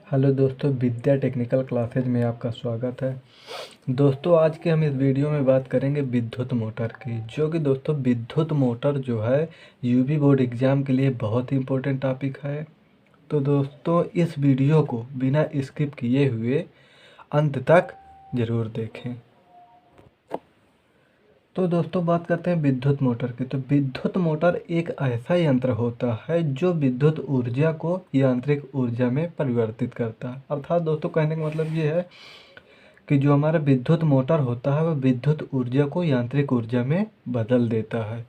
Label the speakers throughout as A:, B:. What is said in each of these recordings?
A: Hello दोस्तों, विद्या technical classes में आपका स्वागत है। दोस्तों, आज के हम इस वीडियो में बात करेंगे विद्युत मोटर की, जो कि दोस्तों विद्युत मोटर जो है यूपी बोर्ड एग्ज़ाम के लिए बहुत ही इम्पोर्टेंट टॉपिक है। तो दोस्तों, इस वीडियो को बिना स्किप किए हुए अंत तक ज़रूर देखें। तो दोस्तों, बात करते हैं विद्युत मोटर की। तो विद्युत मोटर एक ऐसा यंत्र होता है जो विद्युत ऊर्जा को यांत्रिक ऊर्जा में परिवर्तित करता है। अर्थात दोस्तों, कहने का मतलब ये है कि जो हमारा विद्युत मोटर होता है वह विद्युत ऊर्जा को यांत्रिक ऊर्जा में बदल देता है।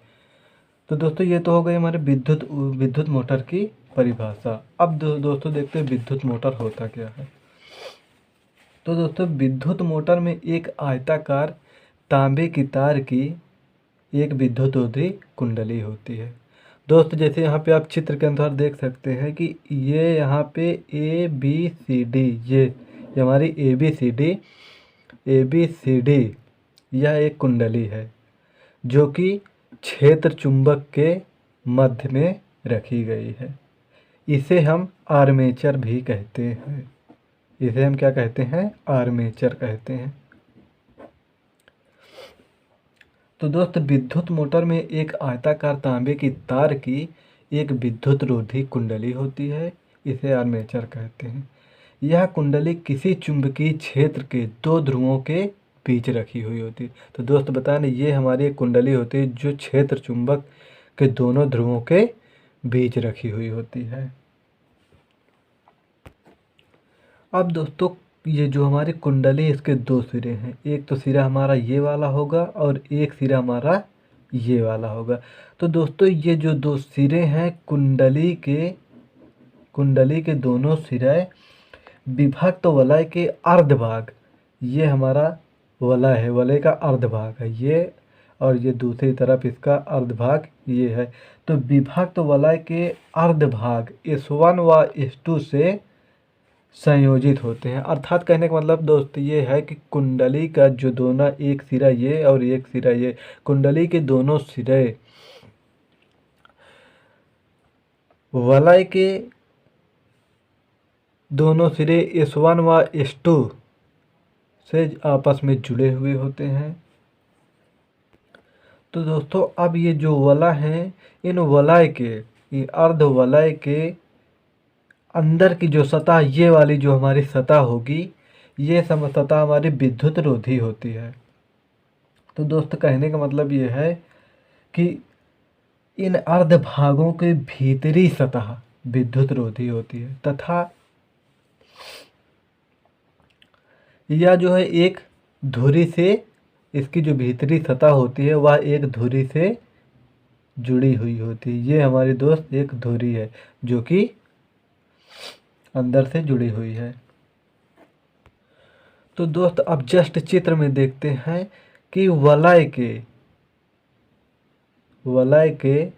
A: तो दोस्तों, ये तो हो गई हमारे विद्युत मोटर की परिभाषा। अब दोस्तों देखते हैं विद्युत मोटर होता क्या है। तो दोस्तों, विद्युत मोटर में एक आयताकार तांबे की तार की एक विद्युतरोधी कुंडली होती है। दोस्त, जैसे यहाँ पे आप चित्र के अनुसार देख सकते हैं कि ये यहाँ पे ए बी सी डी, ये हमारी ए बी सी डी यह एक कुंडली है जो कि क्षेत्र चुंबक के मध्य में रखी गई है। इसे हम आर्मेचर भी कहते हैं। इसे हम क्या कहते हैं? आर्मेचर कहते हैं। तो दोस्त, विद्युत मोटर में एक आयताकार तांबे की तार की एक विद्युत रोधी कुंडली होती है। इसे आर्मेचर कहते हैं। यह कुंडली किसी चुंबकीय क्षेत्र के दो ध्रुवों के बीच रखी हुई होती है। तो दोस्त बता दें, ये हमारी एक कुंडली होती है जो क्षेत्र चुंबक के दोनों ध्रुवों के बीच रखी हुई होती है। अब दोस्तों, ये जो हमारी कुंडली इसके दो सिरे हैं। एक तो सिरा हमारा ये वाला होगा और एक सिरा हमारा ये वाला होगा। तो दोस्तों, ये जो दो सिरे हैं कुंडली के दोनों सिरे विभक्त वलय के अर्धभाग, ये हमारा वलय है, वलय का अर्धभाग है ये, और ये दूसरी तरफ इसका अर्धभाग ये है। तो विभक्त वलय के अर्धभाग S1 व S2 से संयोजित होते हैं। अर्थात कहने का मतलब दोस्त ये है कि कुंडली का जो दोनों, एक सिरा ये और एक सिरा ये, कुंडली के दोनों सिरे वलय के दोनों सिरे S1 व S2 से आपस में जुड़े हुए होते हैं। तो दोस्तों, अब ये जो वलय हैं, इन वलय के, ये अर्ध वलय के अंदर की जो सतह, ये वाली जो हमारी सतह होगी, ये सतह हमारी विद्युत रोधी होती है। तो दोस्त, कहने का मतलब ये है कि इन अर्ध भागों के भीतरी सतह विद्युत रोधी होती है, तथा यह जो है एक धुरी से, इसकी जो भीतरी सतह होती है वह एक धुरी से जुड़ी हुई होती है। ये हमारी दोस्त एक धुरी है जो कि अंदर से जुड़ी हुई है। तो दोस्त, अब जस्ट चित्र में देखते हैं कि वलय के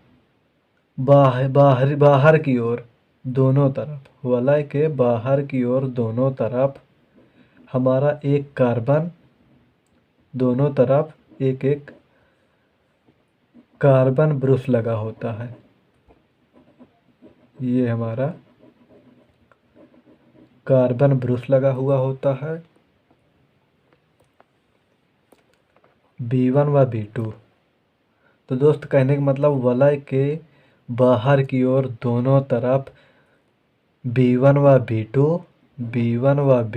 A: बाहर की ओर दोनों तरफ, वलय के बाहर की ओर दोनों तरफ हमारा एक कार्बन, दोनों तरफ एक एक कार्बन ब्रुश लगा होता है। ये हमारा कार्बन ब्रुश लगा हुआ होता है, B1 व B2। तो दोस्त, कहने का मतलब वलय के बाहर की ओर दोनों तरफ B1 व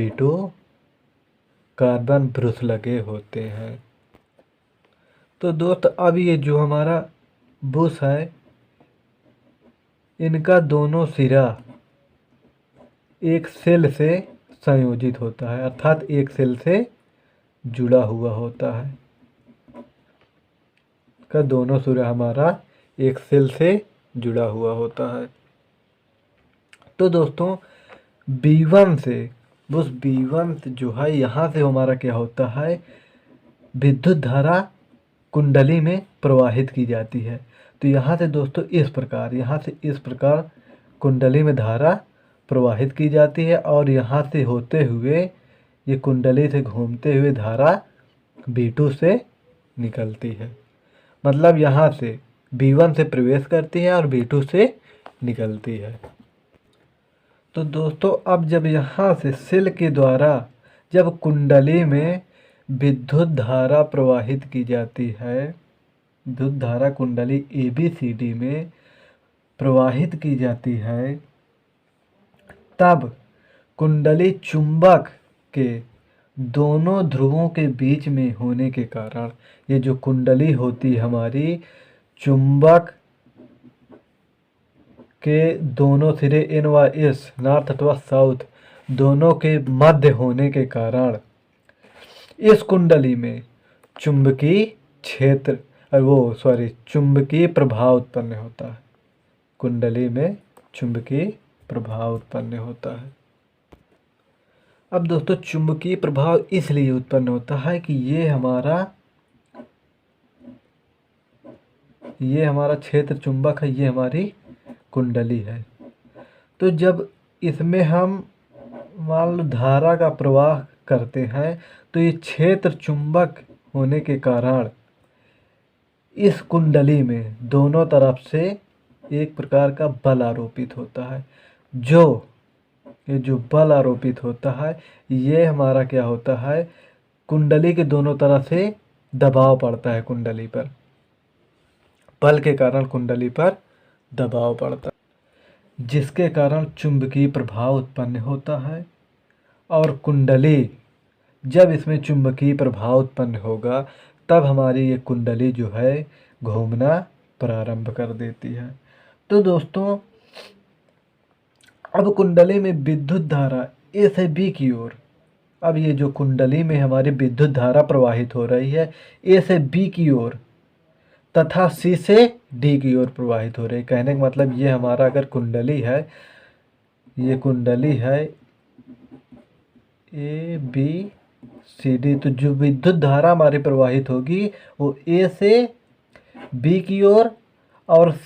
A: B2 कार्बन ब्रुश लगे होते हैं। तो दोस्त, अब ये जो हमारा ब्रुश है, इनका दोनों सिरा एक सेल से संयोजित होता है, अर्थात एक सेल से जुड़ा हुआ होता है। का दोनों सिरा हमारा एक सेल से जुड़ा हुआ होता है। तो दोस्तों, B1 से, बस B1 जो है, यहाँ से हमारा क्या होता है, विद्युत धारा कुंडली में प्रवाहित की जाती है। तो यहाँ से दोस्तों इस प्रकार कुंडली में धारा प्रवाहित की जाती है, और यहाँ से होते हुए ये कुंडली से घूमते हुए धारा B2 से निकलती है। मतलब यहाँ से B1 से प्रवेश करती है और B2 से निकलती है। तो दोस्तों अब जब यहाँ से सेल के द्वारा जब कुंडली में विद्युत धारा प्रवाहित की जाती है, विद्युत धारा कुंडली ABCD में प्रवाहित की जाती है, तब कुंडली चुंबक के दोनों ध्रुवों के बीच में होने के कारण ये जो कुंडली होती है हमारी, चुंबक के दोनों सिरे N व S, नॉर्थ अथवा साउथ, दोनों के मध्य होने के कारण इस कुंडली में चुंबकीय क्षेत्र चुंबकीय प्रभाव उत्पन्न होता है। कुंडली में चुंबकीय प्रभाव उत्पन्न होता है। अब दोस्तों चुंबकीय प्रभाव इसलिए उत्पन्न होता है कि ये हमारा क्षेत्र चुंबक है, ये हमारी कुंडली है। तो जब इसमें हम मान लो धारा का प्रवाह करते हैं तो ये क्षेत्र चुंबक होने के कारण इस कुंडली में दोनों तरफ से एक प्रकार का बल आरोपित होता है। ये जो बल आरोपित होता है ये हमारा क्या होता है, कुंडली के दोनों तरफ से दबाव पड़ता है कुंडली पर, बल के कारण कुंडली पर दबाव पड़ता है, जिसके कारण चुंबकीय प्रभाव उत्पन्न होता है। और कुंडली जब इसमें चुंबकीय प्रभाव उत्पन्न होगा तब हमारी ये कुंडली जो है घूमना प्रारंभ कर देती है। तो दोस्तों अब कुंडली में विद्युत धारा A से B की ओर, अब ये जो कुंडली में हमारी विद्युत धारा प्रवाहित हो रही है A से B की ओर तथा C से D की ओर प्रवाहित हो रही है। कहने का मतलब ये हमारा अगर कुंडली है, ये कुंडली है ABCD, तो जो विद्युत धारा हमारी प्रवाहित होगी वो A से B की ओर और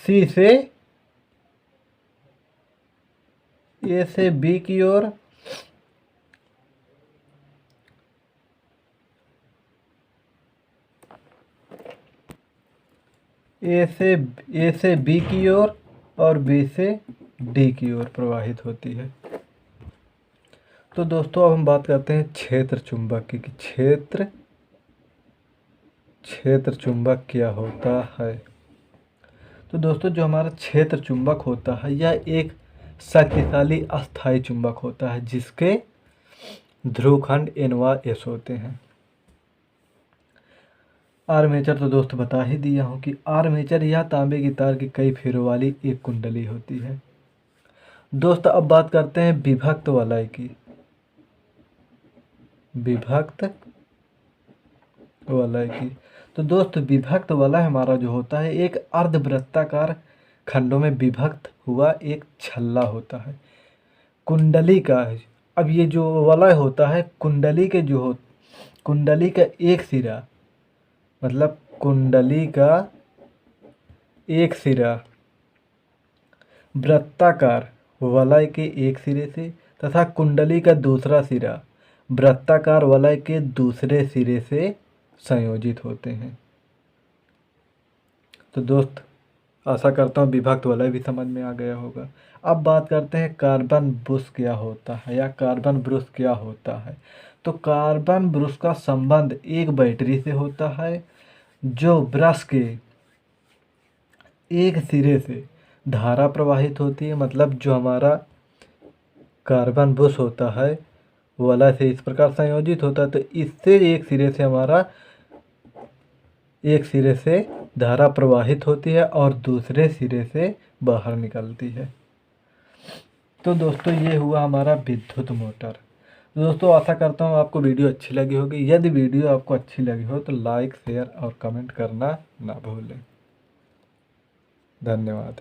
A: A से B की ओर A से B की ओर और B से D की ओर प्रवाहित होती है। तो दोस्तों अब हम बात करते हैं क्षेत्र चुंबक की, क्षेत्र चुंबक क्या होता है। तो दोस्तों जो हमारा क्षेत्र चुंबक होता है यह एक शक्तिशाली अस्थायी चुंबक होता है जिसके ध्रुवखंड N व S होते हैं। आर्मेचर तो दोस्त बता ही दिया हूँ कि आर्मेचर या तांबे की तार की कई फेरों वाली एक कुंडली होती है। दोस्त अब बात करते हैं विभक्त वलय की। तो दोस्त विभक्त वलय हमारा जो होता है एक अर्धवृत्ताकार खंडों में विभक्त हुआ एक छल्ला होता है कुंडली का। अब ये जो वलय होता है कुंडली का एक सिरा, मतलब कुंडली का एक सिरा वृत्ताकार वलय के एक सिरे से तथा कुंडली का दूसरा सिरा वृत्ताकार वलय के दूसरे सिरे से संयोजित होते हैं। तो दोस्त आशा करता हूँ विभक्त वलय भी समझ में आ गया होगा। अब बात करते हैं कार्बन ब्रश क्या होता है या कार्बन ब्रश क्या होता है। तो कार्बन ब्रश का संबंध एक बैटरी से होता है जो ब्रश के एक सिरे से धारा प्रवाहित होती है। मतलब जो हमारा कार्बन ब्रश होता है वलय से इस प्रकार संयोजित होता है, तो इससे एक सिरे से धारा प्रवाहित होती है और दूसरे सिरे से बाहर निकलती है। तो दोस्तों ये हुआ हमारा विद्युत मोटर। दोस्तों आशा करता हूँ आपको वीडियो अच्छी लगी होगी। यदि वीडियो आपको अच्छी लगी हो तो लाइक, शेयर और कमेंट करना ना भूलें। धन्यवाद।